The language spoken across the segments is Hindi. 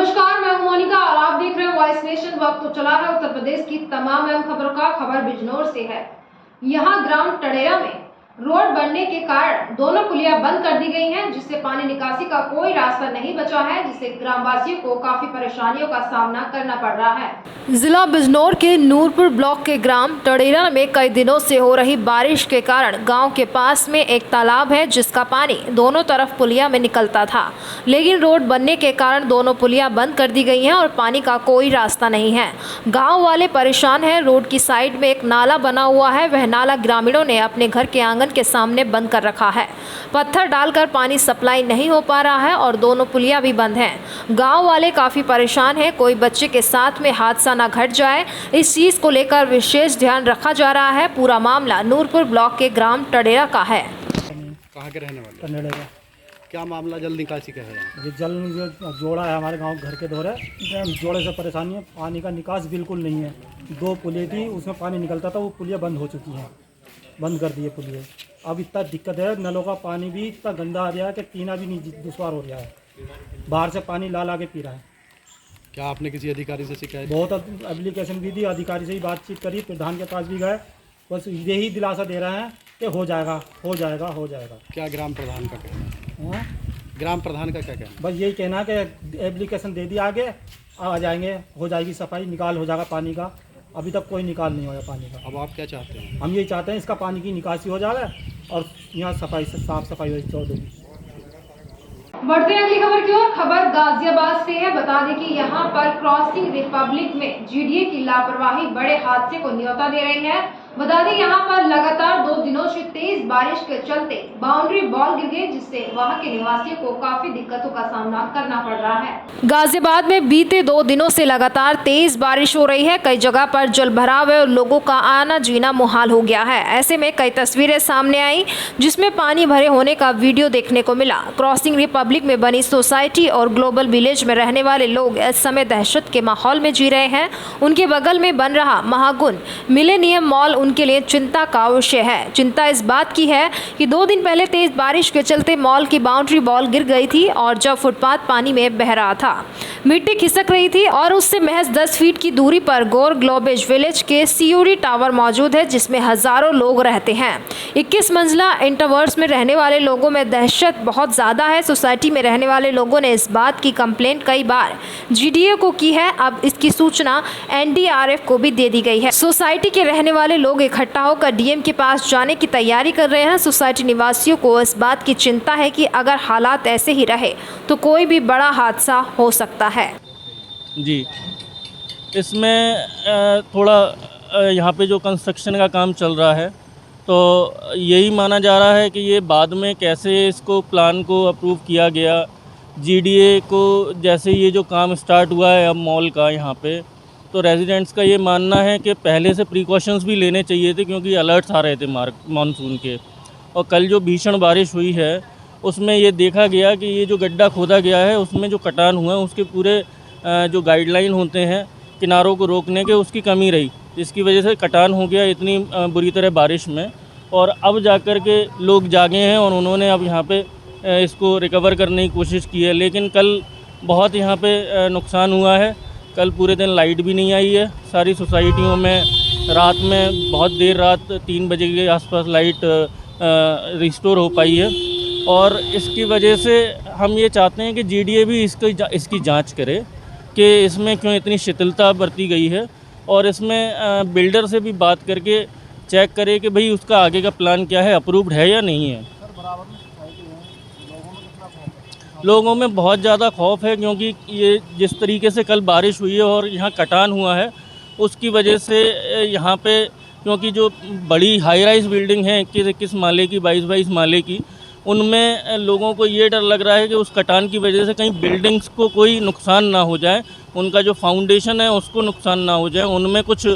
नमस्कार, मैं हूं मोनिका और आप देख रहे हैं वॉइस नेशन। वक्त तो चला है उत्तर प्रदेश की तमाम अहम खबरों का। खबर बिजनौर से है। यहां ग्राम टडेरा में रोड बनने के कारण दोनों पुलिया बंद कर दी गई हैं, जिससे पानी निकासी का कोई रास्ता नहीं बचा है, जिससे ग्रामवासियों को काफी परेशानियों का सामना करना पड़ रहा है। जिला बिजनौर के नूरपुर ब्लॉक के ग्राम टडेरा में कई दिनों से हो रही बारिश के कारण गांव के पास में एक तालाब है, जिसका पानी दोनों तरफ पुलिया में निकलता था, लेकिन रोड बनने के कारण दोनों पुलिया बंद कर दी गई हैं और पानी का कोई रास्ता नहीं है। गाँव वाले परेशान हैं। रोड की साइड में एक नाला बना हुआ है, वह नाला ग्रामीणों ने अपने घर के आंगन के सामने बंद कर रखा है। पत्थर डालकर पानी सप्लाई नहीं हो पा रहा है और दोनों पुलिया भी बंद हैं। गांव वाले काफी परेशान हैं। कोई बच्चे के साथ में हादसा ना घट जाए, इस चीज को लेकर विशेष ध्यान रखा जा रहा है। पूरा मामला नूरपुर ब्लॉक के ग्राम टडेरा का है। कहाँ के रहने वाले? टडेरा का। क्या मामला जल निकासी का है? ये जल जो जोड़ा है हमारे गांव घर के दौरे, जोड़े से परेशानी है। पानी का निकास बिल्कुल नहीं है। 2 पुलिया थी, उसमें पानी निकलता था, वो पुलिया बंद हो चुकी हैं, बंद कर दिए पुलिया। अब इतना दिक्कत है, नलों का पानी भी इतना गंदा आ रहा है कि पीना भी नहीं दुश्वार हो रहा है। बाहर से पानी ला के पी रहा है। क्या आपने किसी अधिकारी से शिकायत? बहुत एप्लीकेशन भी दी, अधिकारी से ही बातचीत करी, प्रधान के पास भी गए। बस यही दिलासा दे रहे हैं कि हो जाएगा, हो जाएगा, हो जाएगा। क्या ग्राम प्रधान का कहना है? हाँ? ग्राम प्रधान का क्या कहना? बस यही कहना कि एप्लीकेशन दे दिया, आगे आ जाएंगे, हो जाएगी सफाई, निकाल हो जाएगा पानी का। अभी तक कोई निकाल नहीं होगा पानी का। अब आप क्या चाहते हैं? हम यही चाहते हैं इसका पानी की निकासी हो जाए और यहाँ सफाई से साफ सफाई हो जाए। बढ़ते हैं अगली खबर की ओर। खबर गाजियाबाद से है। बता दें कि यहाँ पर क्रॉसिंग रिपब्लिक में जीडीए की लापरवाही बड़े हादसे को न्योता दे रही है। बता दें यहाँ पर लगातार 2 दिनों से तेज बारिश के चलते बाउंड्री बॉल गिर गई, जिससे वहाँ के निवासियों को काफी दिक्कतों का सामना करना पड़ रहा है। गाजियाबाद में बीते 2 दिनों से लगातार तेज बारिश हो रही है। कई जगह पर जल भराव है और लोगों का आना जीना मुहाल हो गया है। ऐसे में कई तस्वीरें सामने आई, जिसमें पानी भरे होने का वीडियो देखने को मिला। क्रॉसिंग रिपब्लिक में बनी सोसाइटी और ग्लोबल विलेज में रहने वाले लोग इस समय दहशत के माहौल में जी रहे हैं। उनके बगल में बन रहा महागुण मिलेनियम मॉल उनके लिए चिंता का विषय है। चिंता इस बात की है कि 2 दिन पहले तेज बारिश के चलते मॉल की बाउंड्री बॉल गिर गई थी और जब फुटपाथ पानी में बह रहा था, मिट्टी खिसक रही थी और उससे महज 10 फीट की दूरी पर गोर ग्लोबेज विलेज के सीयूडी टावर मौजूद है, जिसमें हजारों लोग रहते हैं। 21 मंजिला इंटरवर्स में रहने वाले लोगों में दहशत बहुत ज्यादा है। सोसाइटी में रहने वाले लोगों ने इस बात की कंप्लेंट कई बार जीडीए को की है। अब इसकी सूचना एनडीआरएफ को भी दे दी गई है। सोसाइटी के रहने वाले लोग इकट्ठा होकर डीएम के पास जाने की तैयारी कर रहे हैं। सोसाइटी निवासियों को इस बात की चिंता है कि अगर हालात ऐसे ही रहे तो कोई भी बड़ा हादसा हो सकता है। जी, इसमें थोड़ा यहाँ पे जो कंस्ट्रक्शन का काम चल रहा है, तो यही माना जा रहा है कि ये बाद में कैसे इसको प्लान को अप्रूव किया गया। जीडीए को जैसे ये जो काम स्टार्ट हुआ है अब मॉल का यहाँ पे, तो रेजिडेंट्स का ये मानना है कि पहले से प्रिकॉशंस भी लेने चाहिए थे, क्योंकि अलर्ट्स आ रहे थे मानसून के। और कल जो भीषण बारिश हुई है उसमें ये देखा गया कि ये जो गड्ढा खोदा गया है उसमें जो कटान हुआ है उसके पूरे जो गाइडलाइन होते हैं किनारों को रोकने के, उसकी कमी रही, जिसकी वजह से कटान हो गया इतनी बुरी तरह बारिश में। और अब जाकर के लोग जागे हैं और उन्होंने अब यहाँ पे इसको रिकवर करने की कोशिश की है। लेकिन कल बहुत यहाँ पे नुकसान हुआ है। कल पूरे दिन लाइट भी नहीं आई है सारी सोसाइटियों में। रात में बहुत देर रात 3 बजे के आसपास लाइट रिस्टोर हो पाई है। और इसकी वजह से हम ये चाहते हैं कि जीडीए भी इसकी जांच करे कि इसमें क्यों इतनी शिथिलता बरती गई है, और इसमें बिल्डर से भी बात करके चेक करे कि भाई उसका आगे का प्लान क्या है, अप्रूव्ड है या नहीं है। लोगों में बहुत ज़्यादा खौफ है, क्योंकि ये जिस तरीके से कल बारिश हुई है और यहाँ कटान हुआ है उसकी वजह से यहाँ पे, क्योंकि जो बड़ी हाई राइज बिल्डिंग है 21 माले की, 22 माले की, उनमें लोगों को ये डर लग रहा है कि उस कटान की वजह से कहीं बिल्डिंग्स को कोई नुकसान ना हो जाए, उनका जो फाउंडेशन है उसको नुकसान ना हो जाए, उनमें कुछ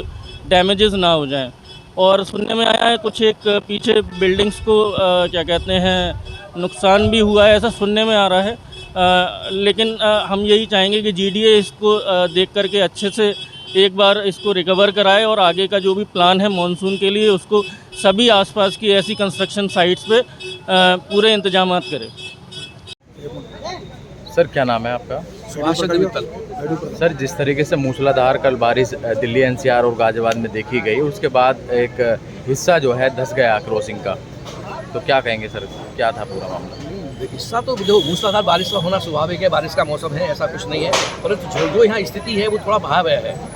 डैमेजेस ना हो जाएं। और सुनने में आया है कुछ एक पीछे बिल्डिंग्स को क्या कहते हैं नुकसान भी हुआ है, ऐसा सुनने में आ रहा है। लेकिन हम यही चाहेंगे कि जीडीए इसको देख करके अच्छे से एक बार इसको रिकवर कराए और आगे का जो भी प्लान है मॉनसून के लिए उसको सभी आसपास की ऐसी कंस्ट्रक्शन साइट्स पे पूरे इंतजामात करे। सर क्या नाम है आपका? सुभाष चंद्र मित्तल। सर, जिस तरीके से मूसलाधार कल बारिश दिल्ली एनसीआर और गाजियाबाद में देखी गई, उसके बाद एक हिस्सा जो है धंस गया क्रॉसिंग का, तो क्या कहेंगे सर, क्या था पूरा मामला? हिस्सा तो देखो, मूसलाधार बारिश का होना स्वाभाविक है, बारिश का मौसम है, ऐसा कुछ नहीं है, परंतु जो यहाँ स्थिति है वो थोड़ा भयावह है।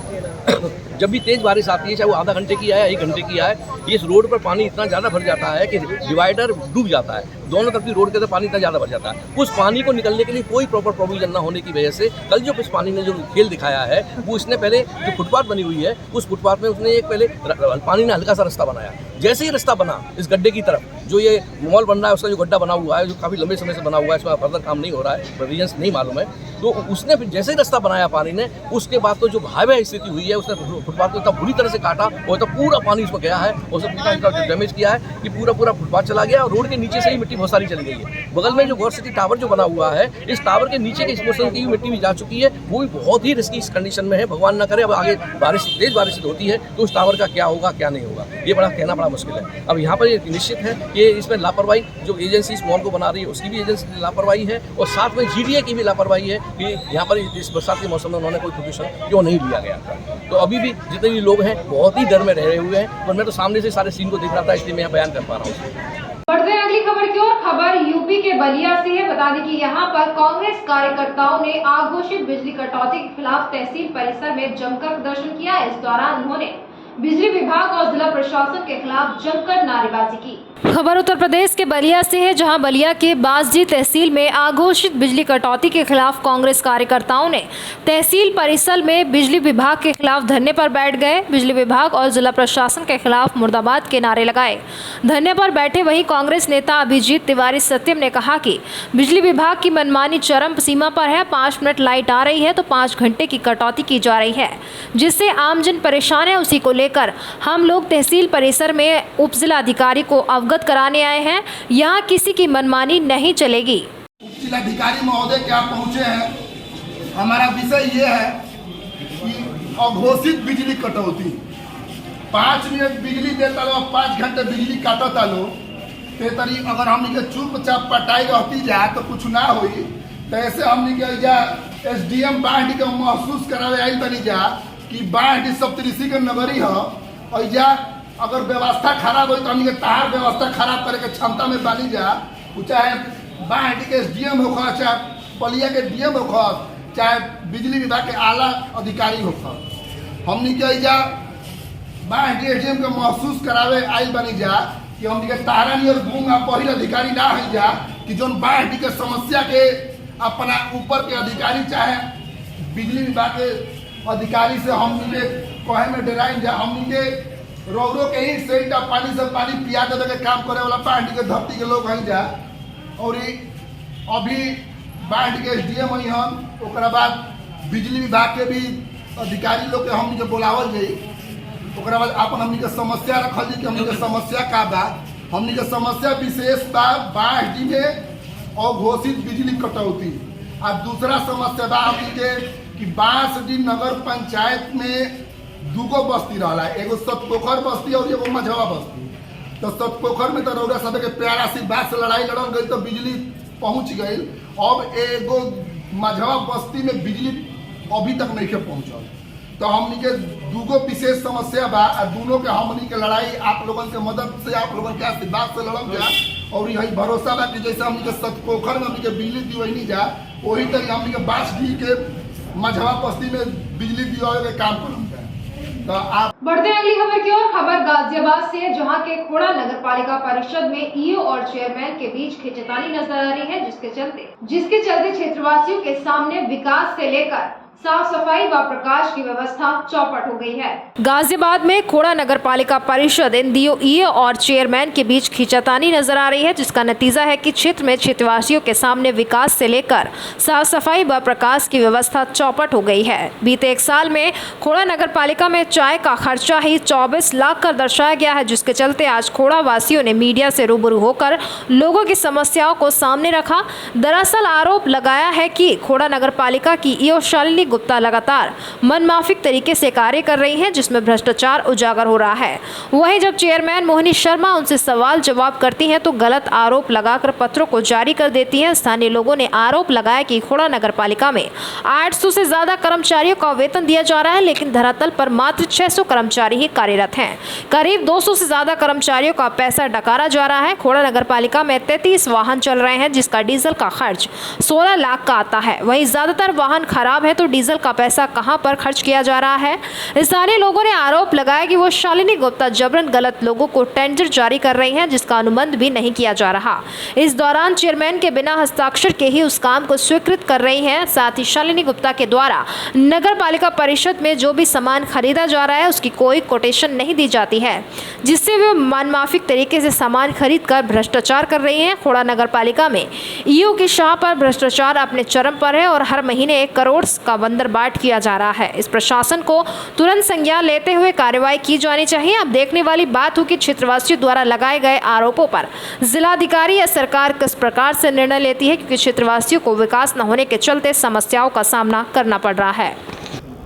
जब भी तेज़ बारिश आती है, चाहे वो आधा घंटे की आए 1 घंटे की आए, इस रोड पर पानी इतना ज़्यादा भर जाता है कि डिवाइडर डूब जाता है, दोनों तरफ की रोड के अंदर पानी इतना ज़्यादा भर जाता है। उस पानी को निकलने के लिए कोई प्रॉपर प्रोविजन ना होने की वजह से कल जो इस पानी ने जो खेल दिखाया है, वो इसने पहले जो फुटपाथ बनी हुई है, उस फुटपाथ में उसने एक पहले पानी ने हल्का सा रास्ता बनाया। जैसे ही रास्ता बना इस गड्ढे की तरफ, जो ये मॉल बन रहा है उसका जो गड्ढा बना हुआ है, जो काफ़ी लंबे समय से बना हुआ है, इसमें फर्दर काम नहीं हो रहा है, रीजन्स नहीं मालूम है, तो उसने फिर जैसे ही रास्ता बनाया पानी ने, उसके बाद तो जो भयावह स्थिति हुई है, उसने फुटपाथ को इतना बुरी तरह से काटा और तो पूरा पानी उसमें गया है और उसने इतना डैमेज किया है कि पूरा फुटपाथ चला गया और रोड के नीचे से ही मिट्टी बहुत सारी चली गई है। बगल में जो गौर सिटी टावर जो बना हुआ है, इस टावर के नीचे के इस पोर्शन की मिट्टी भी जा चुकी है, वो भी बहुत ही रिस्की कंडीशन में है। भगवान ना करे अब आगे तेज बारिश होती है तो उस टावर का क्या होगा क्या नहीं होगा, ये कहना बड़ा मुश्किल है। अब यहाँ पर ये निश्चित है कि इसमें लापरवाही, जो एजेंसी इस मॉल को बना रही है उसकी भी एजेंसी लापरवाही है और साथ में GDA की भी लापरवाही है कि यहाँ पर इस बरसात के मौसम में उन्होंने कोई प्रिकॉशन क्यों नहीं लिया गया था। तो अभी भी जितने भी लोग हैं बहुत ही डर में रहे हुए हैं, और मैं तो सामने से सारे सीन को देख रहा था, इसलिए मैं यहाँ बयान कर पा रहा हूँ। बढ़ते हैं अगली खबर की ओर। खबर यूपी के बलिया से है। बता दें कि यहाँ पर कांग्रेस कार्यकर्ताओं ने आघोषित बिजली कटौती के खिलाफ तहसील परिसर में जमकर प्रदर्शन किया। इस दौरान उन्होंने बिजली विभाग और जिला प्रशासन के खिलाफ जमकर नारेबाजी की। खबर उत्तर प्रदेश के बलिया से है, जहां बलिया के बासजी तहसील में आघोषित बिजली कटौती के खिलाफ कांग्रेस कार्यकर्ताओं ने तहसील परिसर में बिजली विभाग के खिलाफ धरने पर बैठ गए। बिजली विभाग और जिला प्रशासन के खिलाफ मुर्दाबाद के नारे लगाए। धरने पर बैठे वहीं कांग्रेस नेता अभिजीत तिवारी सत्यम ने कहा कि बिजली विभाग की मनमानी चरम सीमा पर है। 5 मिनट लाइट आ रही है तो 5 घंटे की कटौती की जा रही है, जिससे आमजन परेशान है। उसी को लेकर हम लोग तहसील परिसर में उप जिला अधिकारी को अवगत कराने आए हैं। यहाँ किसी की मनमानी नहीं चलेगी। उप जिलाधिकारी महोदय क्या पहुँचे हैं, हमारा विषय ये है कि अघोषित बिजली कटौती, 5 मिनट बिजली देता लो, 5 घंटे बिजली काटता लो, ते तरी अगर हमनी के चुपचाप पटाई रहती जाए तो कुछ ना होई। तो ऐसे हमनी के जा SDM बाढ़ के महसूस करावे आई तनी जा कि बाढ़ सप्तऋषि के नगरी है, और जा अगर व्यवस्था खराब हो तो हमनी के तार व्यवस्था खराब करे के क्षमता में बानी जा, चाहे बाढ़ के SDM हो, चाहे बलिया के DM हो, चाहे बिजली विभाग के आला अधिकारी हो, हमनी के जा बाढ़ SDM के महसूस करावे आई बनी जा कि हमनी के तारा नहीं और गूंगा पहिल अधिकारी ना है जा कि जो बाढ़ के समस्या के अपना ऊपर के अधिकारी चाहे बिजली विभाग के अधिकारी से हमनी के कहे में डराई जा। हमनी के रोरो के ही सेंटा पानी से पानी पिया दे के काम करे वाला बाढ़ के धरती के लोग हैं जा, और अभी बाढ़ के SDM ही हम, ओकरा बाद बिजली विभाग के भी अधिकारी लोग के हमनी के बुलावल जाई, ओकरा बाद अपन हमनी के समस्या रखल जी कि हमनी के समस्या का बा। हमनी के समस्या विशेष बा बाढ़ में अघोषित बिजली कटौती। अब दूसरा समस्या बा हमनी के कि बांसडी नगर पंचायत में 2 बस्ती रहा, एगो सतपोखर बस्ती और एगो मझवा बस्ती। तो सतपोखर में तो रौरा सब के प्यारा सी बात से लड़ाई लड़ल गई तो बिजली पहुंच गई। अब एगो मझवा बस्ती में बिजली अभी तक नहीं पहुंचल। तो हमनी के 2 विशेष समस्या बा, दोनों के हमनी के लड़ाई आप लोगन के मदद से, आप लोगन के आशीर्वाद से लड़ल जा, और यही भरोसा बा कि जैसे हमनी के सतपोखर में हमनी के बिजली दिवैनी जा, वही तरह हमनी के बांसडी के मझवा बस्ती में बिजली दिवावे के काम करम। तो आप बढ़ते हैं अगली खबर की ओर। खबर गाजियाबाद से है, जहां के खोड़ा नगर पालिका परिषद में EO और चेयरमैन के बीच खींचतानी नजर आ रही है, जिसके चलते क्षेत्रवासियों के सामने विकास से लेकर साफ सफाई व प्रकाश की व्यवस्था चौपट हो गई है। गाजियाबाद में खोड़ा नगर पालिका परिषद इन EO और चेयरमैन के बीच खींचातानी नजर आ रही है, जिसका नतीजा है कि क्षेत्र में क्षेत्रवासियों के सामने विकास से लेकर साफ सफाई व प्रकाश की व्यवस्था चौपट हो गई है। बीते 1 साल में खोड़ा नगर पालिका में चाय का खर्चा ही 24 लाख कर दर्शाया गया है, जिसके चलते आज खोड़ा वासियों ने मीडिया से रूबरू होकर लोगों की समस्याओं को सामने रखा। दरअसल आरोप लगाया है कि खोड़ा नगर पालिका की EO शालिनी गुप्ता लगातार मनमाफिक तरीके से कार्य कर रही हैं, जिसमें भ्रष्टाचार उजागर हो रहा है। वहीं जब चेयरमैन मोहिनी शर्मा उनसे सवाल जवाब करती हैं तो गलत आरोप लगाकर पत्रों को जारी कर देती हैं। स्थानीय लोगों ने आरोप लगाया कि खोड़ा नगर पालिका में 800 से ज्यादा कर्मचारियों का वेतन दिया जा रहा है, लेकिन धरातल पर मात्र 600 कर्मचारी ही कार्यरत हैं। करीब 200 से ज्यादा कर्मचारियों का पैसा डकारा जा रहा है। खोड़ा नगर पालिका में 33 वाहन चल रहे हैं, जिसका डीजल का खर्च 16 लाख का आता है। वहीं ज्यादातर वाहन खराब है तो डीजल का पैसा कहां पर खर्च किया जा रहा है। स्थानीय लोगों ने आरोप लगाया कि वो शालिनी गुप्ता जबरन गलत लोगों को टेंडर जारी कर रही हैं, जिसका अनुबंध भी नहीं किया जा रहा। इस दौरान चेयरमैन के बिना हस्ताक्षर के ही उस काम को स्वीकृत कर रही हैं। साथ ही शालिनी गुप्ता के द्वारा नगर पालिका परिषद में जो भी सामान खरीदा जा रहा है उसकी कोई कोटेशन नहीं दी जाती है, जिससे वे मनमाफिक तरीके से सामान खरीद कर भ्रष्टाचार कर रही हैं। खोड़ा नगर पालिका में ईओ की शाह पर भ्रष्टाचार अपने चरम पर है और हर महीने 1 करोड़ का बंदरबाट किया जा रहा है। इस प्रशासन को तुरंत संज्ञान लेते हुए कार्रवाई की जानी चाहिए। अब देखने वाली बात हो कि क्षेत्रवासियों द्वारा लगाए गए आरोपों पर जिलाधिकारी या सरकार किस प्रकार से निर्णय लेती है, क्योंकि क्षेत्रवासियों को विकास न होने के चलते समस्याओं का सामना करना पड़ रहा है।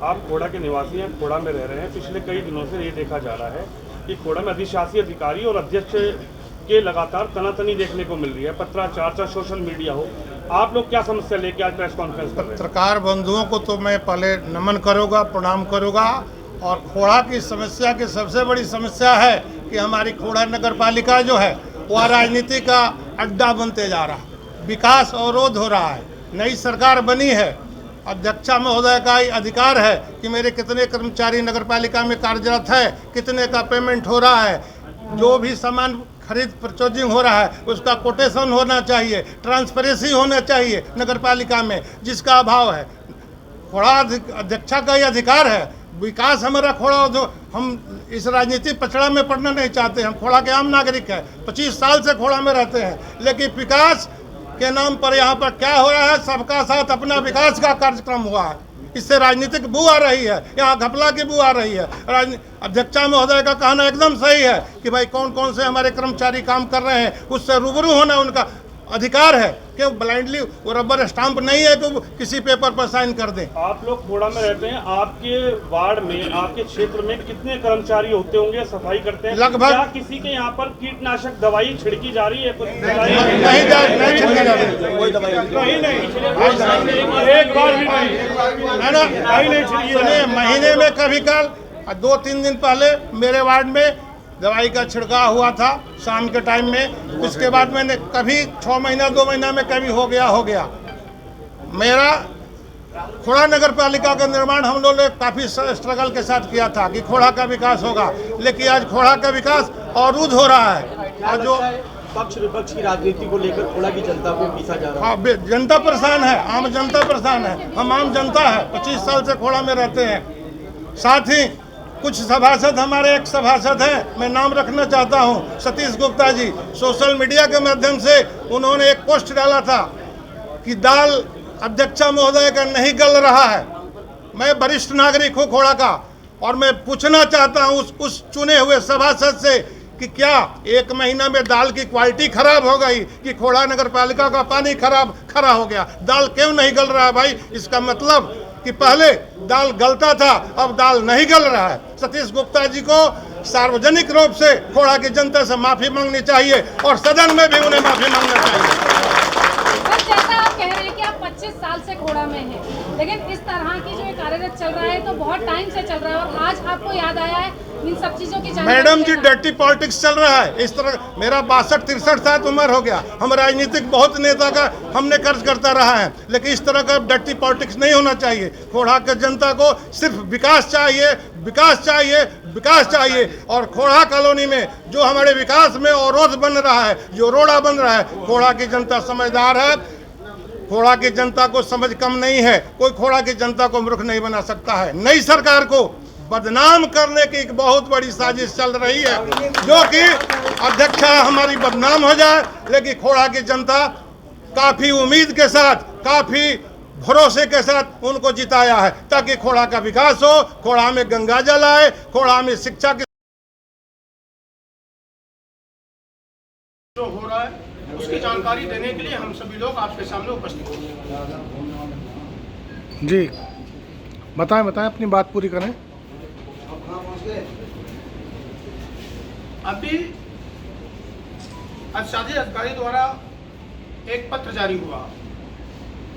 आप खोड़ा के निवासी हैं, खोड़ा में रह रहे हैं। पिछले कई दिनों से ये देखा जा रहा है कि खोड़ा में अधिशासी अधिकारी और अध्यक्ष के लगातार तनातनी देखने को मिल रही है। पत्राचार सोशल मीडिया हो, आप लोग क्या समस्या लेके आज प्रेस कॉन्फ्रेंस कर रहे हैं? पत्रकार बंधुओं को तो मैं पहले नमन करूँगा, प्रणाम करूँगा। और खोड़ा की समस्या की सबसे बड़ी समस्या है कि हमारी खोड़ा नगर पालिका जो है वह राजनीति का अड्डा बनते जा रहा है। विकास अवरोध हो रहा है। नई सरकार बनी है, अध्यक्षा महोदय का ही अधिकार है कि मेरे कितने कर्मचारी नगर पालिका में कार्यरत है, कितने का पेमेंट हो रहा है, जो भी सामान खरीद परचेजिंग हो रहा है उसका कोटेशन होना चाहिए, ट्रांसपेरेंसी होना चाहिए नगर पालिका में, जिसका अभाव है। खोड़ा अध्यक्षा का ही अधिकार है। विकास हमारा खोड़ा, जो हम इस राजनीति पचड़ा में पड़ना नहीं चाहते। हम खोड़ा के आम नागरिक हैं, 25 साल से खोड़ा में रहते हैं, लेकिन विकास के नाम पर यहाँ पर क्या हो रहा है, सबका साथ अपना विकास का कार्यक्रम हुआ है। इससे राजनीतिक बू आ रही है, यहाँ घपला की बू आ रही है। अध्यक्षा महोदय का कहना एकदम सही है कि भाई कौन कौन से हमारे कर्मचारी काम कर रहे हैं, उससे रूबरू होना उनका अधिकार है कि ब्लाइंडली वो रबर स्टाम्प नहीं है कि किसी पेपर पर साइन कर दें। आप लोग खोड़ा में रहते हैं, आपके वार्ड में, आपके क्षेत्र में कितने कर्मचारी होते होंगे, सफाई करते हैं? लगभग। क्या किसी के यहाँ पर कीटनाशक दवाई छिड़की जा रही है? कुछ नहीं छिड़की जा रही, एक बार भी नहीं। महीने में कभी कल 2-3 दिन पहले मेरे वार्ड में दवाई का छिड़काव हुआ था शाम के टाइम में। इसके बाद मैंने कभी 6 महीना 2 महीना में कभी हो गया। मेरा खोड़ा नगर पालिका का निर्माण हम लोगों ने काफ़ी स्ट्रगल के साथ किया था कि खोड़ा का विकास होगा, लेकिन आज खोड़ा का विकास अवरुद्ध हो रहा है। और जो पक्ष विपक्ष की राजनीति को लेकर खोड़ा की जनता को पीसा जा रहा है। हाँ, जनता परेशान है, आम जनता परेशान है। हम आम जनता है, 25 साल से खोड़ा में रहते हैं। साथ ही कुछ सभासद, हमारे एक सभासद हैं, मैं नाम रखना चाहता हूं, सतीश गुप्ता जी, सोशल मीडिया के माध्यम से उन्होंने एक पोस्ट डाला था कि दाल अध्यक्षा महोदय का नहीं गल रहा है। मैं वरिष्ठ नागरिक हूं खोड़ा का और मैं पूछना चाहता हूं उस चुने हुए सभासद से कि क्या 1 महीना में दाल की क्वालिटी खराब हो गई कि खोड़ा नगर पालिका का पानी खरा हो गया? दाल क्यों नहीं गल रहा है भाई? इसका मतलब कि पहले दाल गलता था, अब दाल नहीं गल रहा है। सतीश गुप्ता जी को सार्वजनिक रूप से खोड़ा की जनता से माफी मांगनी चाहिए और सदन में भी उन्हें माफी मांगना चाहिए। जैसा आप कह रहे हैं कि आप 25 साल से खोड़ा में हैं, लेकिन इस तरह की जो कार्यरत चल रहा है तो बहुत टाइम से चल रहा है और आज आपको याद आया है इन सब चीजों की? मैडम जी, डर्टी पॉलिटिक्स चल रहा है इस तरह। मेरा 62-63 साल उम्र हो गया। हम राजनीतिक बहुत नेता का हमने कर्ज करता रहा है, लेकिन इस तरह का डर्टी पॉलिटिक्स नहीं होना चाहिए। खोड़ा के जनता को सिर्फ विकास चाहिए, विकास चाहिए, विकास चाहिए। और खोड़ा कॉलोनी में जो हमारे विकास में अवरोध बन रहा है, जो रोड़ा बन रहा है, खोड़ा की जनता समझदार है। खोड़ा की जनता को समझ कम नहीं है। कोई खोड़ा की जनता को मूर्ख नहीं बना सकता है। नई सरकार को बदनाम करने की एक बहुत बड़ी साजिश चल रही है, जो कि अध्यक्षा हमारी बदनाम हो जाए। लेकिन खोड़ा की जनता काफ़ी उम्मीद के साथ, काफ़ी भरोसे के साथ उनको जिताया है ताकि खोड़ा का विकास हो, खोड़ा में गंगा जल आए, खोड़ा में शिक्षा की जो हो रहा है उसकी जानकारी देने के लिए हम सभी लोग आपके सामने उपस्थित हैं। जी बताएं बताएं, अपनी बात पूरी करें। अभी अधिशासी अधिकारी द्वारा एक पत्र जारी हुआ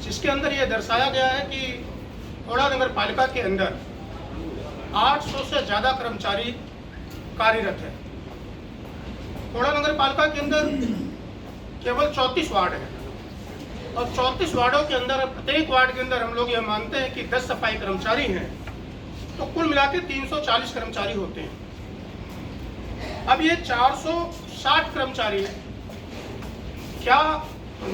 जिसके अंदर यह दर्शाया गया है कि खोड़ा नगर पालिका के अंदर 800 से ज़्यादा कर्मचारी कार्यरत है। खोड़ा नगर पालिका के अंदर केवल 34 वार्ड है और 34 वार्डों के अंदर प्रत्येक वार्ड के अंदर हम लोग यह मानते हैं कि 10 सफाई कर्मचारी हैं, तो कुल मिला के 340 कर्मचारी होते हैं। अब ये 460 कर्मचारी क्या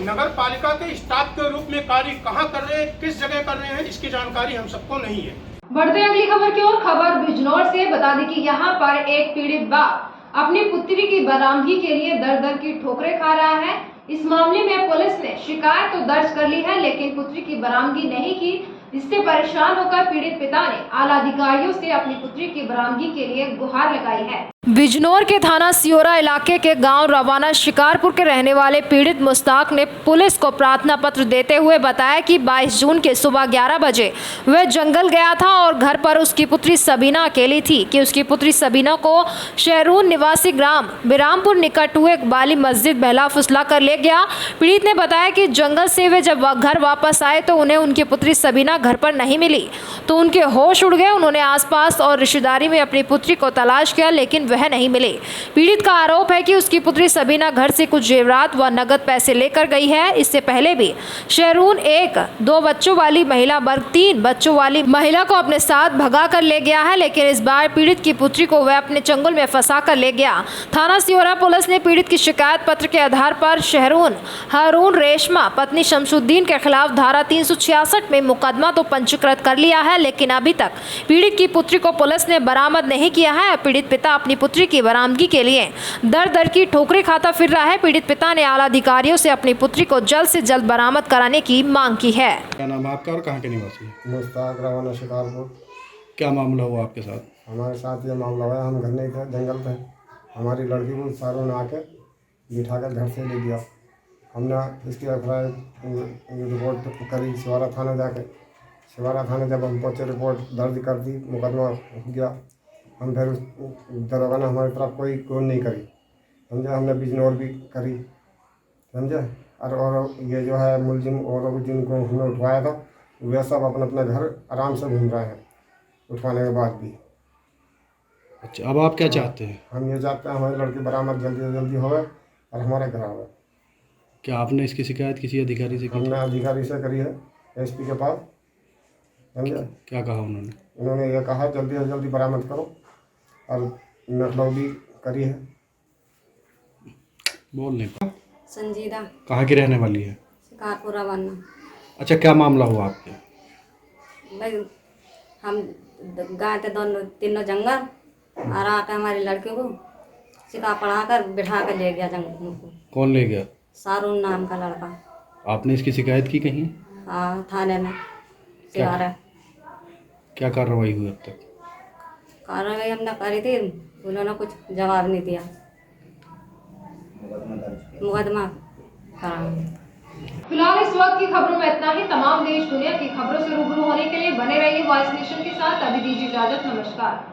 नगर पालिका के स्टाफ के रूप में कार्य कहाँ कर रहे हैं, किस जगह कर रहे हैं, इसकी जानकारी हम सबको नहीं है। बढ़ते अगली खबर की ओर। खबर बिजनौर से। बता दें कि यहाँ पर एक पीड़ित बाप अपनी पुत्री की बरामदगी के लिए दर दर की ठोकरें खा रहा है। इस मामले में पुलिस ने शिकायत तो दर्ज कर ली है, लेकिन पुत्री की बरामदगी नहीं की। इससे परेशान होकर पीड़ित पिता ने आला अधिकारियों से अपनी पुत्री की बरामदगी के लिए गुहार लगाई है। बिजनौर के थाना सियोरा इलाके के गांव रवाना शिकारपुर के रहने वाले पीड़ित मुश्ताक ने पुलिस को प्रार्थना पत्र देते हुए बताया कि 22 जून के सुबह 11 बजे वह जंगल गया था और घर पर उसकी पुत्री सबीना अकेली थी कि उसकी पुत्री सबीना को शहरून निवासी ग्राम बिरामपुर निकट हुए बाली मस्जिद बहला फुसला कर ले गया। पीड़ित ने बताया कि जंगल से वे जब घर वापस आए तो उन्हें उनकी पुत्री सबीना घर पर नहीं मिली, तो उनके होश उड़ गए। उन्होंने आसपास और रिश्तेदारी में अपनी पुत्री को तलाश किया, लेकिन वह नहीं मिली। पीड़ित का आरोप है कि उसकी पुत्री सबीना घर से कुछ जेवरात व नगद पैसे लेकर गई है। इससे पहले भी शहरून 2 बच्चों वाली महिला वर्ग 3 बच्चों वाली महिला को अपने साथ भगा कर ले गया है, लेकिन इस बार पीड़ित की पुत्री को वह अपने चंगुल में फंसा कर ले गया। थाना सियोरा पुलिस ने पीड़ित की शिकायत पत्र के आधार पर शहरून हारून रेशमा पत्नी शमसुद्दीन के खिलाफ धारा 366 में मुकदमा तो पंजीकृत कर लिया है, लेकिन अभी तक पीड़ित की पुत्री को पुलिस ने बरामद नहीं किया है। पीड़ित पिता अपनी पुत्री की बरामदगी के लिए दर दर की ठोकरें खाता फिर रहा है। पीड़ित पिता ने आला अधिकारियों से अपनी पुत्री को जल्द से जल्द बरामद कराने की मांग की है। क्या नाम है आपका और कहाँ के निवासी? मुश्ताक रवाना शिकारपुर। क्या मामला हुआ आपके साथ? हमारे साथ ये मामला हुआ, हम घर नहीं थे, जंगल थे। हमारी लड़की को सारों ने आके बिठा कर घर से ले दिया। हमने इसकी रिपोर्ट करी शिवारा थाना जाके। शिवारा थाने जब हम पहुँचे, रिपोर्ट दर्ज कर दी, मुकदमा हो गया। हम फिर दरोगा ने हमारी तरफ कोई कौन नहीं करी, समझे। हमने बिजनौर भी करी, समझे। और ये जो है मुलजिम और जिनको हमने उठवाया था वे सब अपना अपना घर आराम से घूम रहे हैं उठवाने के बाद भी। अच्छा, अब आप क्या चाहते हैं? हम ये चाहते हैं हमारी लड़की बरामद जल्दी से जल्दी होवे और हमारे घर आवे। क्या आपने इसकी शिकायत किसी अधिकारी से की? हमने अधिकारी से करी है, एसपी के पास, समझे। क्या कहा उन्होंने? उन्होंने ये कहा जल्दी से जल्दी बरामद करो, और नकलौ भी करी है। बोल नहीं। संजीदा। कहाँ की रहने वाली है? शिकारपुर रवाना। अच्छा, क्या मामला हुआ आपके? भाई हम गए थे तीनों जंगल, और आके हमारी लड़की को सिखा पढ़ा कर बिठा कर ले गया जंगल को। कौन ले गया? सारून नाम का लड़का। आपने इसकी शिकायत की कहीं? हाँ, थाने में सिवारा। क्या कार्रवाई हुई अब तक? कार्रवाई हमने करी थी, उन्होंने कुछ जवाब नहीं दिया। मुकदमा फिलहाल इस वक्त की खबरों में इतना ही। तमाम देश दुनिया की खबरों से रूबरू होने के लिए बने रहिए वॉइस नेशन के साथ। अभी दीजिए इजाजत। नमस्कार।